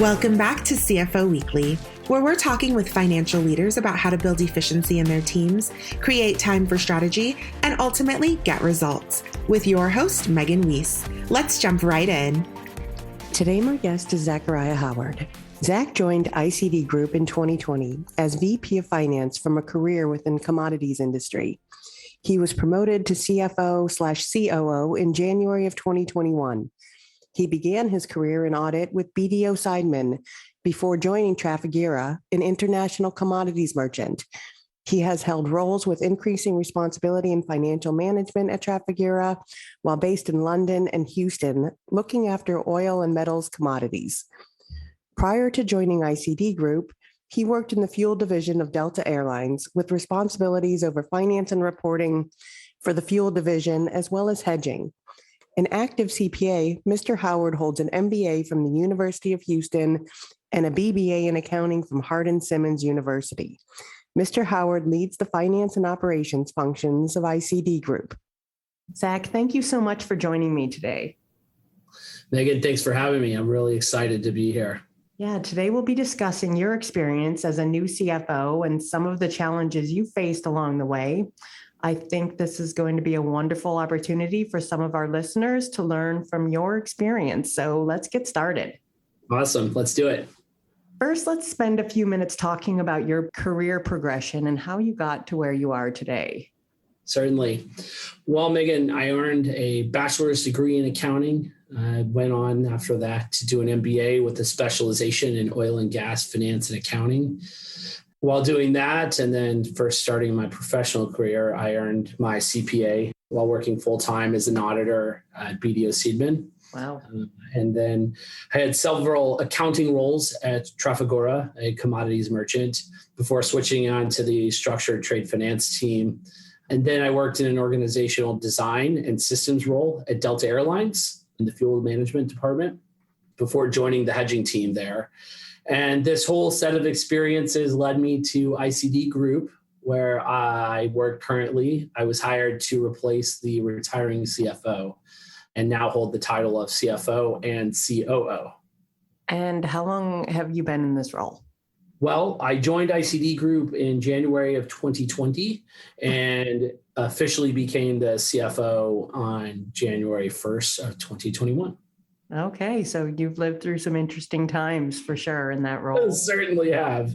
Welcome back to CFO Weekly, where we're talking with financial leaders about how to build efficiency in their teams, create time for strategy, and ultimately get results. With your host, Megan Weiss. Let's jump right in. Today, my guest is Zachariah Howard. Zach joined ICD Group in 2020 as VP of Finance from a career within commodities industry. He was promoted to CFO/COO in January of 2021. He began his career in audit with BDO Seidman before joining Trafigura, an international commodities merchant. He has held roles with increasing responsibility in financial management at Trafigura, while based in London and Houston, looking after oil and metals commodities. Prior to joining ICD Group, he worked in the fuel division of Delta Airlines with responsibilities over finance and reporting for the fuel division, as well as hedging. An active CPA, Mr. Howard holds an MBA from the University of Houston and a BBA in accounting from Hardin-Simmons University. Mr. Howard leads the finance and operations functions of ICD Group. Zach, thank you so much for joining me today. Megan, thanks for having me. I'm really excited to be here. Yeah, today we'll be discussing your experience as a new CFO and some of the challenges you faced along the way. I think this is going to be a wonderful opportunity for some of our listeners to learn from your experience. So let's get started. Awesome. Let's do it. First, let's spend a few minutes talking about your career progression and how you got to where you are today. Certainly. Well, Megan, I earned a bachelor's degree in accounting. I went on after that to do an MBA with a specialization in oil and gas finance and accounting. While doing that, and then first starting my professional career, I earned my CPA while working full-time as an auditor at BDO Seidman. Wow. And then I had several accounting roles at Trafigura, a commodities merchant, before switching on to the structured trade finance team. And then I worked in an organizational design and systems role at Delta Airlines in the fuel management department before joining the hedging team there. And this whole set of experiences led me to ICD Group, where I work currently. I was hired to replace the retiring CFO and now hold the title of CFO and COO. And how long have you been in this role? Well, I joined ICD Group in January of 2020 and officially became the CFO on January 1st of 2021. Okay, so you've lived through some interesting times for sure in that role. I certainly have.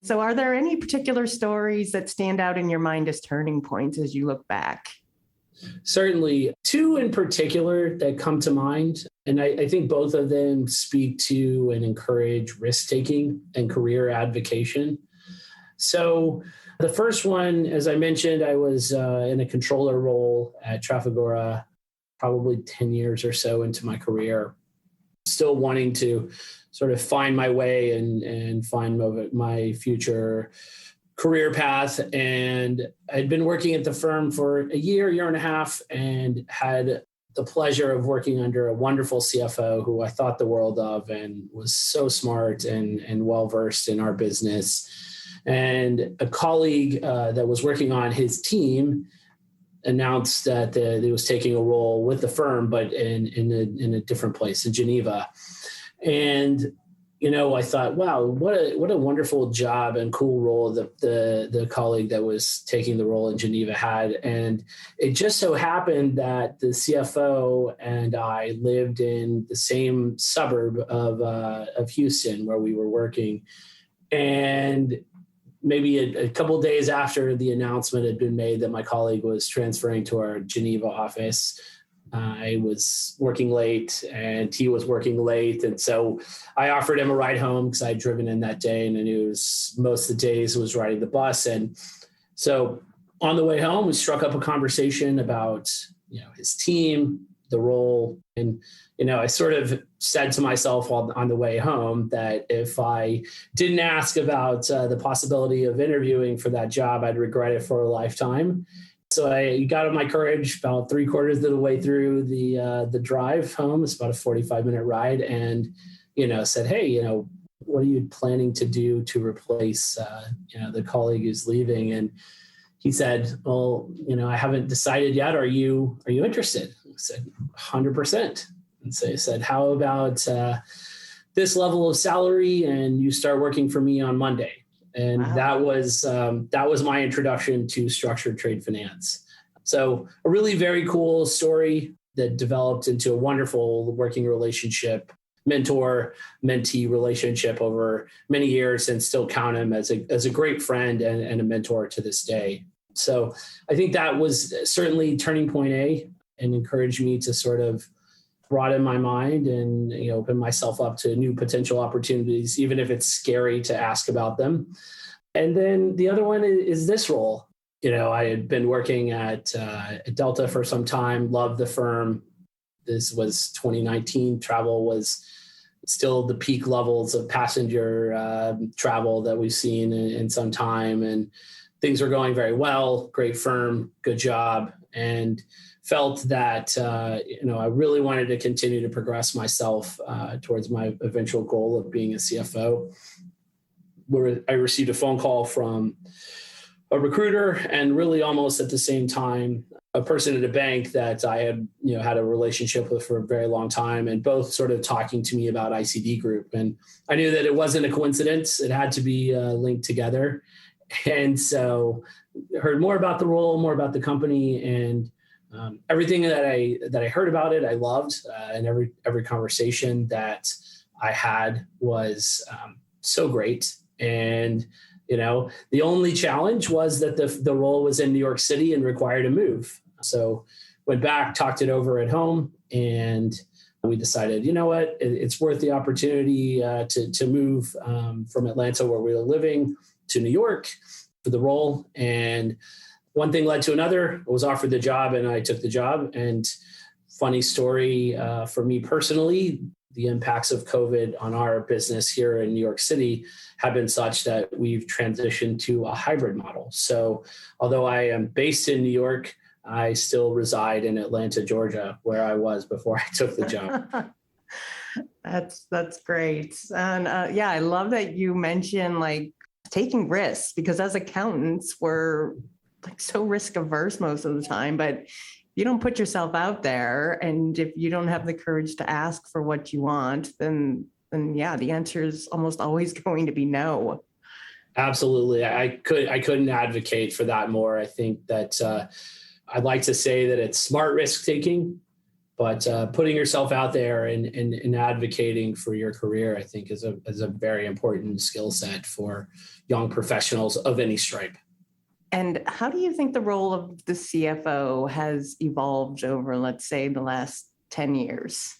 So are there any particular stories that stand out in your mind as turning points as you look back? Certainly. Two in particular that come to mind, and I think both of them speak to and encourage risk-taking and career advocacy. So the first one, as I mentioned, I was in a controller role at Trafigura, probably 10 years or so into my career, still wanting to sort of find my way and find my future career path. And I'd been working at the firm for a year and a half, and had the pleasure of working under a wonderful CFO who I thought the world of and was so smart and well-versed in our business. And a colleague that was working on his team announced that he was taking a role with the firm, but in a different place in Geneva. And, I thought, wow, what a wonderful job and cool role the colleague that was taking the role in Geneva had. And it just so happened that the CFO and I lived in the same suburb of Houston where we were working. And maybe a couple of days after the announcement had been made that my colleague was transferring to our Geneva office, I was working late and he was working late. And so I offered him a ride home because I'd driven in that day, and I knew most of the days was riding the bus. And so on the way home, we struck up a conversation about, his team, the role. And, I sort of said to myself on the way home that if I didn't ask about the possibility of interviewing for that job, I'd regret it for a lifetime. So I got up my courage about 3/4 of the way through the drive home. It's about a 45-minute ride, and, said, hey, what are you planning to do to replace, the colleague who's leaving? And he said, well, I haven't decided yet. Are you interested? I said, 100%. And so he said, how about this level of salary and you start working for me on Monday. And Wow. that was my introduction to structured trade finance. So a really very cool story that developed into a wonderful working relationship, mentor-mentee relationship over many years, and still count him as a great friend and a mentor to this day. So I think that was certainly turning point A and encouraged me to sort of broaden my mind and open myself up to new potential opportunities, even if it's scary to ask about them. And then the other one is this role. I had been working at Delta for some time, loved the firm. This was 2019. Travel was still the peak levels of passenger travel that we've seen in some time. And things were going very well, great firm, good job. And felt that, I really wanted to continue to progress myself towards my eventual goal of being a CFO. Where I received a phone call from a recruiter, and really almost at the same time, a person at a bank that I had, had a relationship with for a very long time, and both sort of talking to me about ICD Group. And I knew that it wasn't a coincidence. It had to be linked together. And so heard more about the role, more about the company, and everything that I heard about it, I loved. And every conversation that I had was so great. And the only challenge was that the role was in New York City and required a move. So went back, talked it over at home, and we decided, you know what, it's worth the opportunity to move from Atlanta, where we were living, to New York for the role. And one thing led to another. I was offered the job, and I took the job. And funny story for me personally, the impacts of COVID on our business here in New York City have been such that we've transitioned to a hybrid model. So although I am based in New York, I still reside in Atlanta, Georgia, where I was before I took the job. That's great. And I love that you mentioned taking risks, because as accountants, we're so risk averse most of the time, but you don't put yourself out there. And if you don't have the courage to ask for what you want, then the answer is almost always going to be no. Absolutely. I couldn't advocate for that more. I think that I'd like to say that it's smart risk taking, but putting yourself out there and advocating for your career, I think is a very important skill set for young professionals of any stripe. And how do you think the role of the CFO has evolved over, let's say, the last 10 years?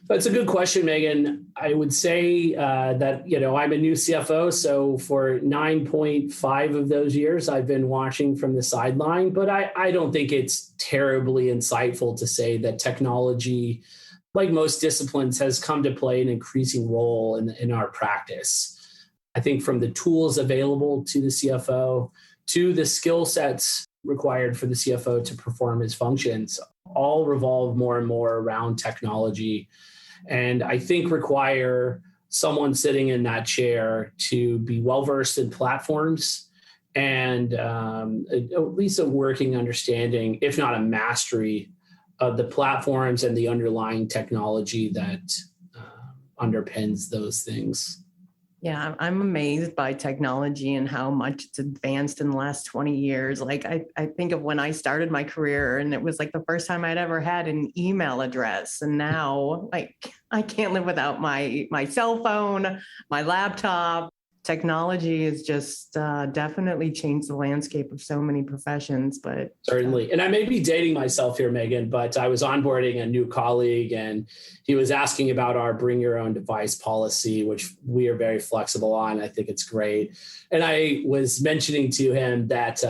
That's a good question, Megan. I would say that, I'm a new CFO. So for 9.5 of those years, I've been watching from the sideline. But I don't think it's terribly insightful to say that technology, like most disciplines, has come to play an increasing role in our practice. I think from the tools available to the CFO to the skill sets required for the CFO to perform his functions, all revolve more and more around technology. And I think require someone sitting in that chair to be well-versed in platforms and at least a working understanding, if not a mastery, of the platforms and the underlying technology that underpins those things. Yeah, I'm amazed by technology and how much it's advanced in the last 20 years. I think of when I started my career, and it was the first time I'd ever had an email address. And now I can't live without my cell phone, my laptop. Technology has just definitely changed the landscape of so many professions. But certainly. And I may be dating myself here, Megan, but I was onboarding a new colleague, and he was asking about our bring your own device policy, which we are very flexible on. I think it's great. And I was mentioning to him that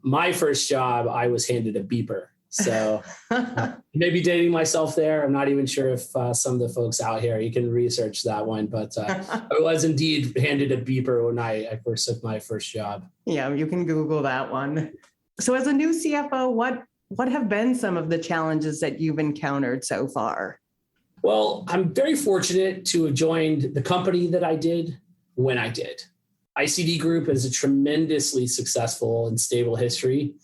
my first job, I was handed a beeper. So maybe dating myself there. I'm not even sure if some of the folks out here, you can research that one, but I was indeed handed a beeper when I first took my first job. Yeah, you can Google that one. So as a new CFO, what have been some of the challenges that you've encountered so far? Well, I'm very fortunate to have joined the company that I did when I did. ICD Group has a tremendously successful and stable history.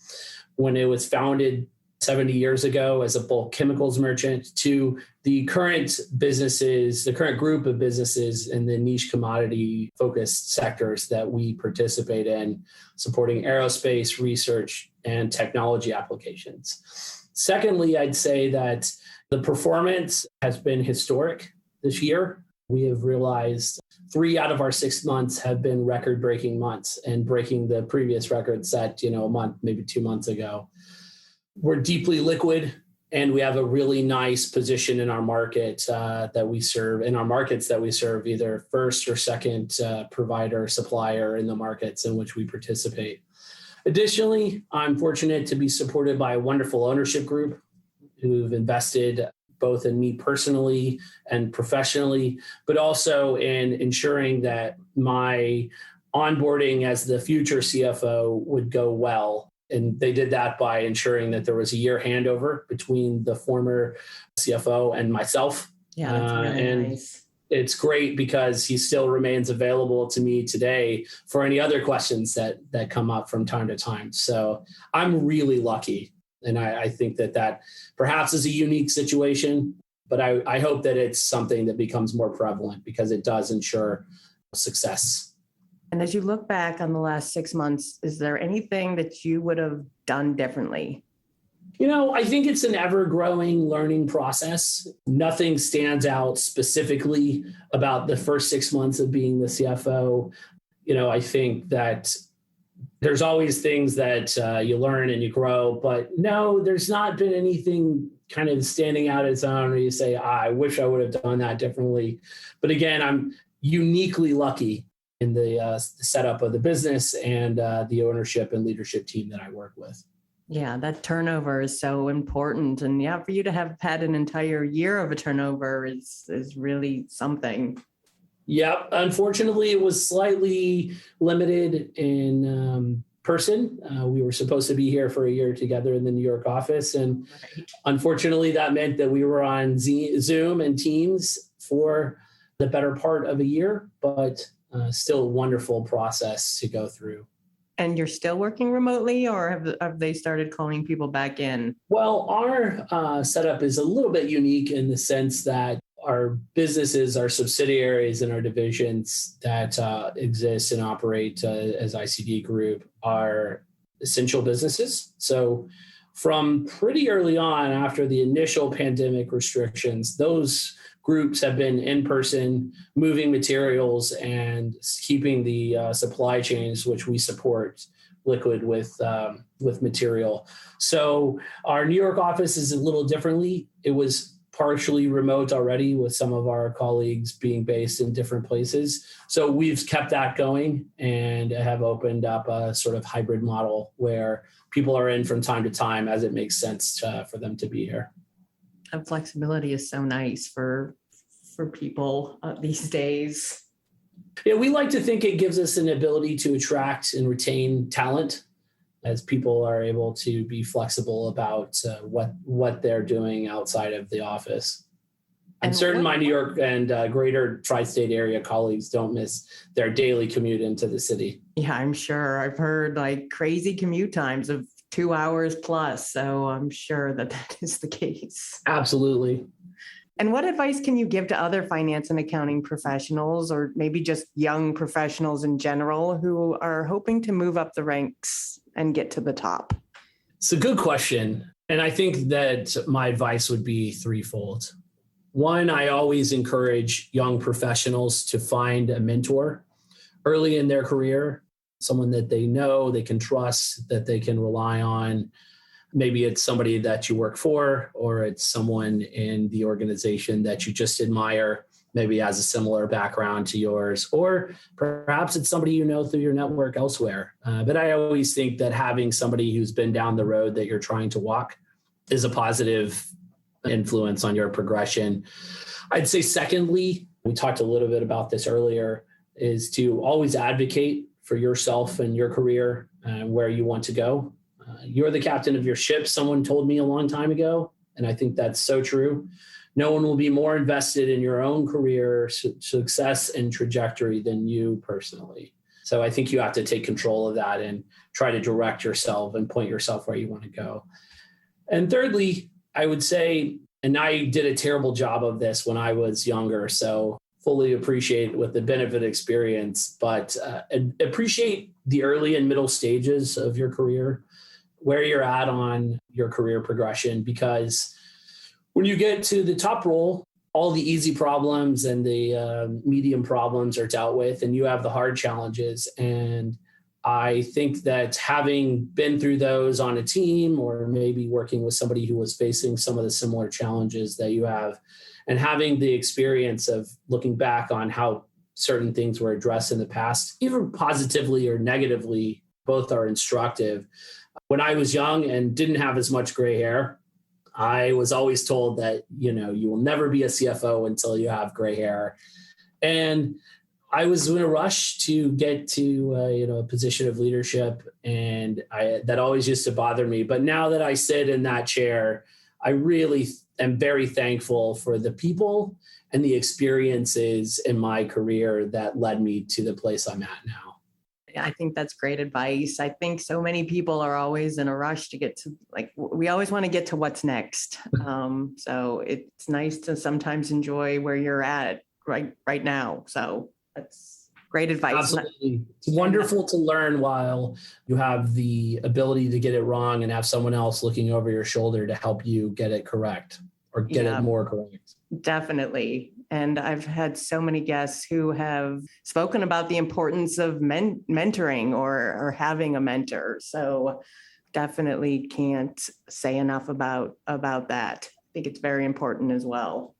When it was founded 70 years ago as a bulk chemicals merchant to the current businesses, the current group of businesses in the niche commodity focused sectors that we participate in, supporting aerospace, research, and technology applications. Secondly, I'd say that the performance has been historic this year. We have realized 3 out of our 6 months have been record-breaking months and breaking the previous record set, a month, maybe 2 months ago. We're deeply liquid, and we have a really nice position in our market that we serve, in our markets that we serve, either first or second provider, supplier in the markets in which we participate. Additionally, I'm fortunate to be supported by a wonderful ownership group who've invested both in me personally and professionally, but also in ensuring that my onboarding as the future CFO would go well. And they did that by ensuring that there was a year handover between the former CFO and myself. Yeah, that's really nice. It's great because he still remains available to me today for any other questions that come up from time to time. So I'm really lucky. And I think that perhaps is a unique situation, but I hope that it's something that becomes more prevalent because it does ensure success. And as you look back on the last 6 months, is there anything that you would have done differently? I think it's an ever-growing learning process. Nothing stands out specifically about the first 6 months of being the CFO. I think that there's always things that you learn and you grow, but no, there's not been anything kind of standing out as own where you say, I wish I would have done that differently. But again, I'm uniquely lucky in the setup of the business and the ownership and leadership team that I work with. Yeah, that turnover is so important. And yeah, for you to have had an entire year of a turnover is really something. Yep. Unfortunately, it was slightly limited in person. We were supposed to be here for a year together in the New York office. And unfortunately, that meant that we were on Zoom and Teams for the better part of a year, but still a wonderful process to go through. And you're still working remotely, or have they started calling people back in? Well, our setup is a little bit unique in the sense that our businesses, our subsidiaries, and our divisions that exist and operate as ICD Group are essential businesses. So from pretty early on, after the initial pandemic restrictions, those groups have been in person, moving materials and keeping the supply chains, which we support, liquid with material. So our New York office is a little differently. It was partially remote already, with some of our colleagues being based in different places. So we've kept that going and have opened up a sort of hybrid model where people are in from time to time as it makes sense for them to be here. And flexibility is so nice for people these days. Yeah, we like to think it gives us an ability to attract and retain talent as people are able to be flexible about what they're doing outside of the office. I'm certain my New York and greater tri-state area colleagues don't miss their daily commute into the city. Yeah, I'm sure. I've heard crazy commute times of 2 hours plus. So I'm sure that is the case. Absolutely. And what advice can you give to other finance and accounting professionals, or maybe just young professionals in general who are hoping to move up the ranks and get to the top? It's a good question. And I think that my advice would be threefold. One, I always encourage young professionals to find a mentor early in their career, someone that they know, they can trust, that they can rely on. Maybe it's somebody that you work for, or it's someone in the organization that you just admire, maybe has a similar background to yours, or perhaps it's somebody you know through your network elsewhere. But I always think that having somebody who's been down the road that you're trying to walk is a positive influence on your progression. I'd say secondly, we talked a little bit about this earlier, is to always advocate for yourself and your career and where you want to go. You're the captain of your ship, someone told me a long time ago, and I think that's so true. No one will be more invested in your own career success and trajectory than you personally. So I think you have to take control of that and try to direct yourself and point yourself where you want to go. And thirdly, I would say, and I did a terrible job of this when I was younger, so fully appreciate with the benefit experience, but appreciate the early and middle stages of your career, where you're at on your career progression, because when you get to the top role, all the easy problems and the medium problems are dealt with, and you have the hard challenges. And I think that having been through those on a team, or maybe working with somebody who was facing some of the similar challenges that you have, and having the experience of looking back on how certain things were addressed in the past, either positively or negatively, both are instructive. When I was young and didn't have as much gray hair, I was always told that, you will never be a CFO until you have gray hair. And I was in a rush to get to a position of leadership, and that always used to bother me. But now that I sit in that chair, I really am very thankful for the people and the experiences in my career that led me to the place I'm at now. I think that's great advice. I think so many people are always in a rush to get to, we always want to get to what's next. So it's nice to sometimes enjoy where you're at right now. So that's great advice. Absolutely. It's wonderful to learn while you have the ability to get it wrong and have someone else looking over your shoulder to help you get it correct or get it more correct. Definitely. And I've had so many guests who have spoken about the importance of mentoring or having a mentor. So definitely can't say enough about that. I think it's very important as well.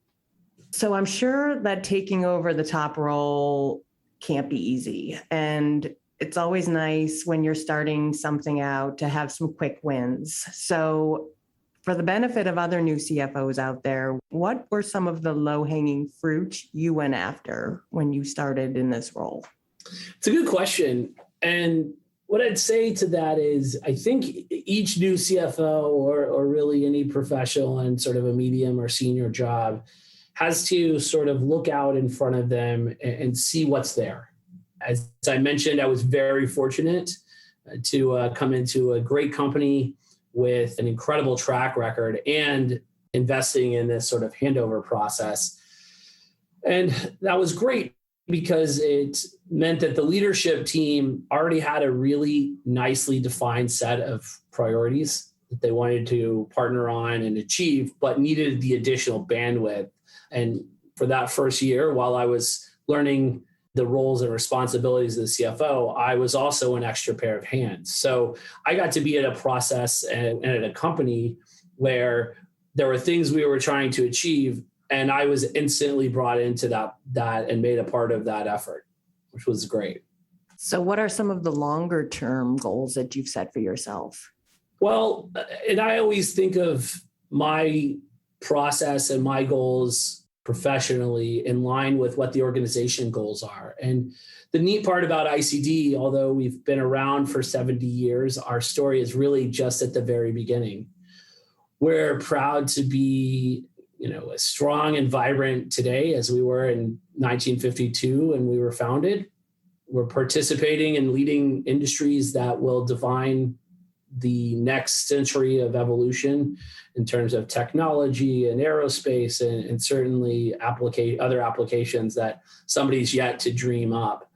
So I'm sure that taking over the top role can't be easy. And it's always nice when you're starting something out to have some quick wins. So for the benefit of other new CFOs out there, what were some of the low-hanging fruit you went after when you started in this role? It's a good question. And what I'd say to that is, I think each new CFO or really any professional in sort of a medium or senior job has to sort of look out in front of them and see what's there. As I mentioned, I was very fortunate to come into a great company with an incredible track record and investing in this sort of handover process. And that was great because it meant that the leadership team already had a really nicely defined set of priorities that they wanted to partner on and achieve, but needed the additional bandwidth. And for that first year, while I was learning the roles and responsibilities of the CFO, I was also an extra pair of hands. So I got to be at a process and at a company where there were things we were trying to achieve, and I was instantly brought into that and made a part of that effort, which was great. So what are some of the longer term goals that you've set for yourself? Well, and I always think of my process and my goals professionally in line with what the organization goals are. And the neat part about ICD, although we've been around for 70 years, our story is really just at the very beginning. We're proud to be, as strong and vibrant today as we were in 1952 when we were founded. We're participating in leading industries that will define the next century of evolution in terms of technology and aerospace and certainly other applications that somebody's yet to dream up.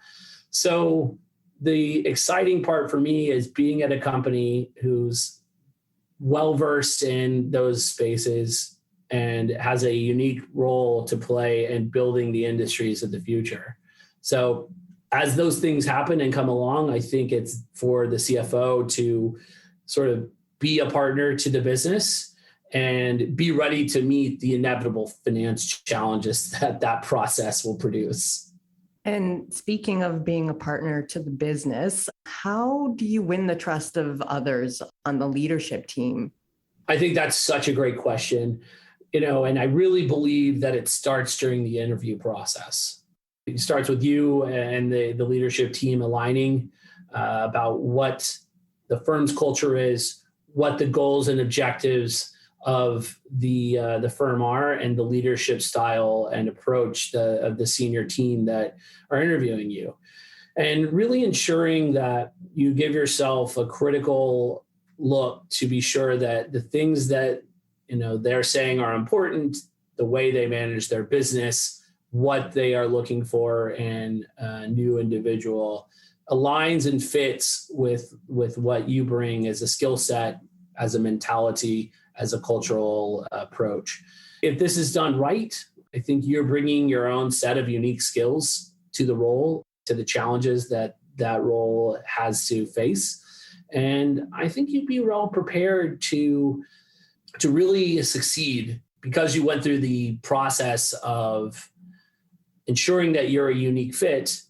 So the exciting part for me is being at a company who's well-versed in those spaces and has a unique role to play in building the industries of the future. So as those things happen and come along, I think it's for the CFO to sort of be a partner to the business and be ready to meet the inevitable finance challenges that process will produce. And speaking of being a partner to the business, how do you win the trust of others on the leadership team? I think that's such a great question, and I really believe that it starts during the interview process. It starts with you and the leadership team aligning about what the firm's culture is, what the goals and objectives of the firm are, and the leadership style and approach of the senior team that are interviewing you. And really ensuring that you give yourself a critical look to be sure that the things that, they're saying are important, the way they manage their business, what they are looking for in a new individual aligns and fits with what you bring as a skill set, as a mentality, as a cultural approach. If this is done right, I think you're bringing your own set of unique skills to the role, to the challenges that role has to face. And I think you'd be well prepared to really succeed because you went through the process of ensuring that you're a unique fit.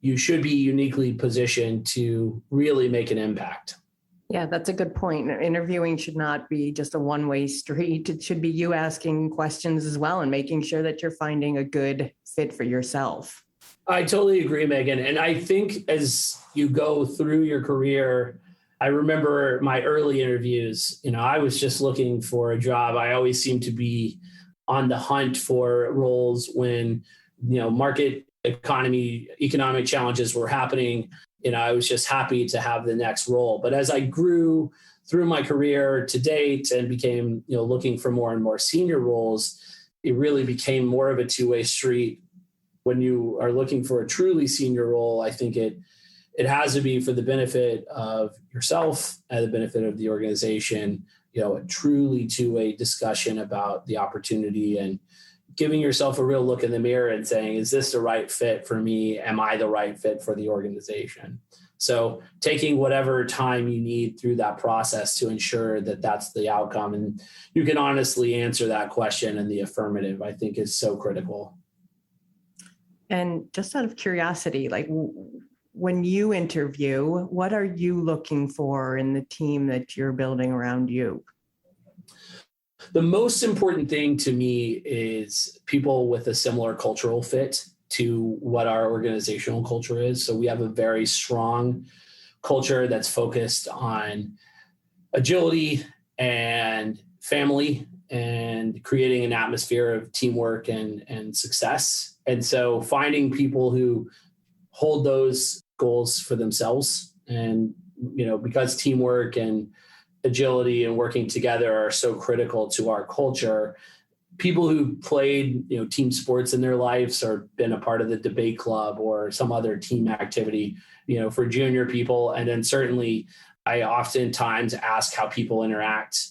You should be uniquely positioned to really make an impact. Yeah, that's a good point. Interviewing should not be just a one-way street. It should be you asking questions as well and making sure that you're finding a good fit for yourself. I totally agree, Megan. And I think as you go through your career, I remember my early interviews, I was just looking for a job. I always seemed to be on the hunt for roles when, market economic challenges were happening. I was just happy to have the next role. But as I grew through my career to date and became, looking for more and more senior roles, it really became more of a two-way street. When you are looking for a truly senior role, I think it has to be for the benefit of yourself and the benefit of the organization, a truly two-way discussion about the opportunity and giving yourself a real look in the mirror and saying, is this the right fit for me? Am I the right fit for the organization? So taking whatever time you need through that process to ensure that that's the outcome. And you can honestly answer that question in the affirmative, I think is so critical. And just out of curiosity, like when you interview, what are you looking for in the team that you're building around you? The most important thing to me is people with a similar cultural fit to what our organizational culture is. So we have a very strong culture that's focused on agility and family and creating an atmosphere of teamwork and success. And so finding people who hold those goals for themselves and, because teamwork and agility and working together are so critical to our culture, people who played, team sports in their lives or been a part of the debate club or some other team activity, for junior people. And then certainly I oftentimes ask how people interact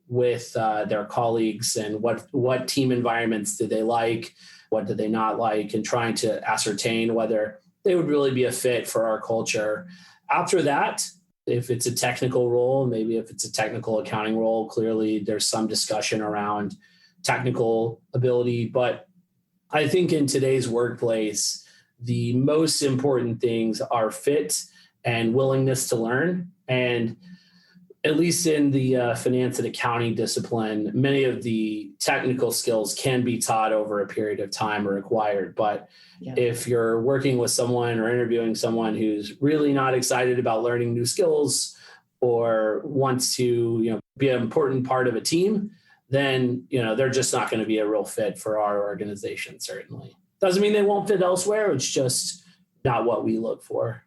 with their colleagues and what team environments do they like, what do they not like, and trying to ascertain whether they would really be a fit for our culture. After that, if it's a technical role, maybe if it's a technical accounting role, clearly there's some discussion around technical ability. But I think in today's workplace, the most important things are fit and willingness to learn. And at least in the finance and accounting discipline, many of the technical skills can be taught over a period of time or acquired. But if you're working with someone or interviewing someone who's really not excited about learning new skills or wants to, be an important part of a team, then, they're just not going to be a real fit for our organization, certainly. Doesn't mean they won't fit elsewhere. It's just not what we look for.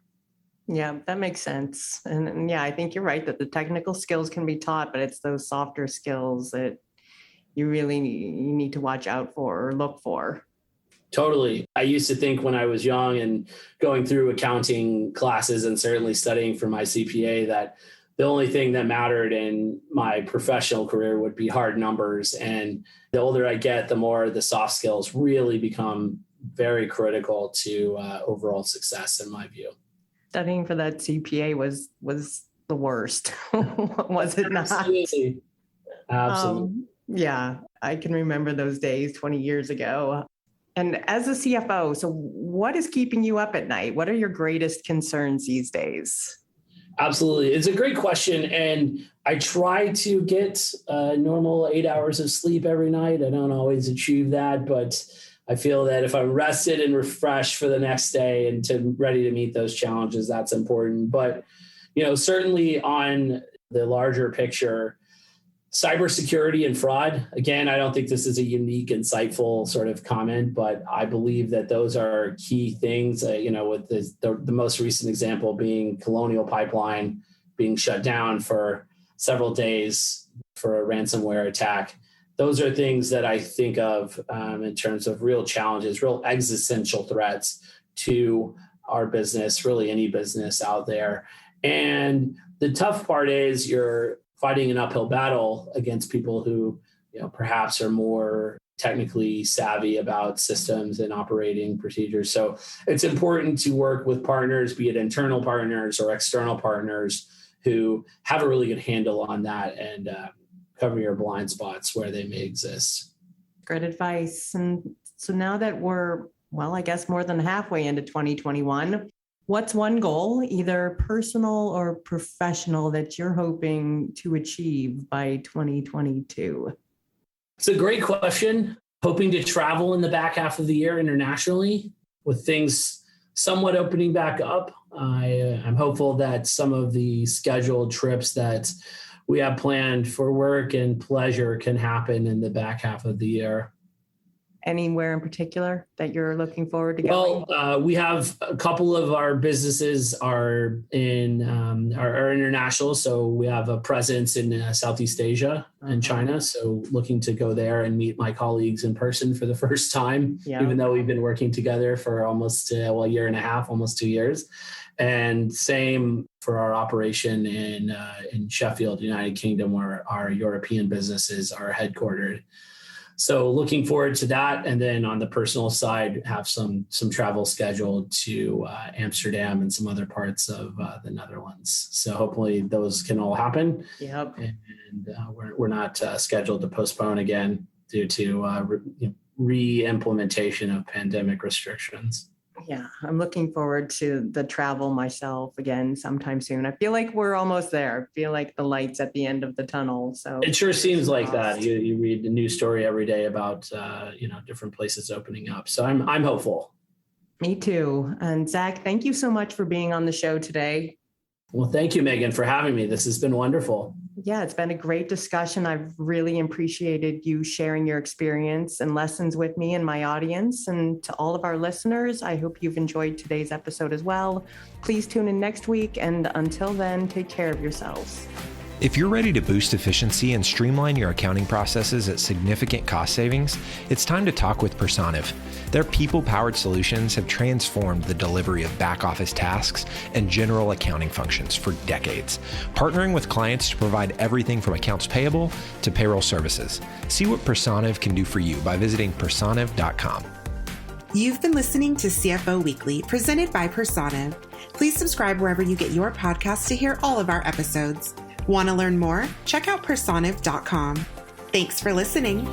Yeah, that makes sense. And yeah, I think you're right that the technical skills can be taught, but it's those softer skills that you need to watch out for or look for. Totally. I used to think when I was young and going through accounting classes and certainly studying for my CPA that the only thing that mattered in my professional career would be hard numbers. And the older I get, the more the soft skills really become very critical to overall success, in my view. Studying for that CPA was the worst, was it not? Absolutely. Yeah, I can remember those days 20 years ago. And as a CFO, so what is keeping you up at night? What are your greatest concerns these days? Absolutely. It's a great question. And I try to get a normal 8 hours of sleep every night. I don't always achieve that, but I feel that if I'm rested and refreshed for the next day and ready to meet those challenges, that's important. But, certainly on the larger picture, cybersecurity and fraud, again, I don't think this is a unique, insightful sort of comment, but I believe that those are key things, with the most recent example being Colonial Pipeline being shut down for several days for a ransomware attack. Those are things that I think of in terms of real challenges, real existential threats to our business, really any business out there. And the tough part is you're fighting an uphill battle against people who, perhaps are more technically savvy about systems and operating procedures. So it's important to work with partners, be it internal partners or external partners, who have a really good handle on that and cover your blind spots where they may exist. Great advice. And so now that we're, I guess more than halfway into 2021, what's one goal, either personal or professional, that you're hoping to achieve by 2022? It's a great question. Hoping to travel in the back half of the year internationally with things somewhat opening back up. I'm hopeful that some of the scheduled trips that we have planned for work and pleasure can happen in the back half of the year. Anywhere in particular that you're looking forward to going? Well, we have a couple of our businesses are international. So we have a presence in Southeast Asia and China. So looking to go there and meet my colleagues in person for the first time, even though we've been working together for almost a year and a half, almost 2 years. And same for our operation in Sheffield, United Kingdom, where our European businesses are headquartered. So looking forward to that. And then on the personal side, have some travel scheduled to Amsterdam and some other parts of the Netherlands. So hopefully those can all happen. Yep. And we're not scheduled to postpone again due to re-implementation of pandemic restrictions. Yeah, I'm looking forward to the travel myself again sometime soon. I feel like we're almost there. I feel like the light's at the end of the tunnel. So it sure seems like that. You read the news story every day about different places opening up. So I'm hopeful. Me too. And Zach, thank you so much for being on the show today. Well, thank you, Megan, for having me. This has been wonderful. Yeah, it's been a great discussion. I've really appreciated you sharing your experience and lessons with me and my audience. And to all of our listeners, I hope you've enjoyed today's episode as well. Please tune in next week. And until then, take care of yourselves. If you're ready to boost efficiency and streamline your accounting processes at significant cost savings, it's time to talk with Personiv. Their people-powered solutions have transformed the delivery of back-office tasks and general accounting functions for decades, partnering with clients to provide everything from accounts payable to payroll services. See what Personiv can do for you by visiting personiv.com. You've been listening to CFO Weekly, presented by Personiv. Please subscribe wherever you get your podcasts to hear all of our episodes. Want to learn more? Check out personiv.com. Thanks for listening.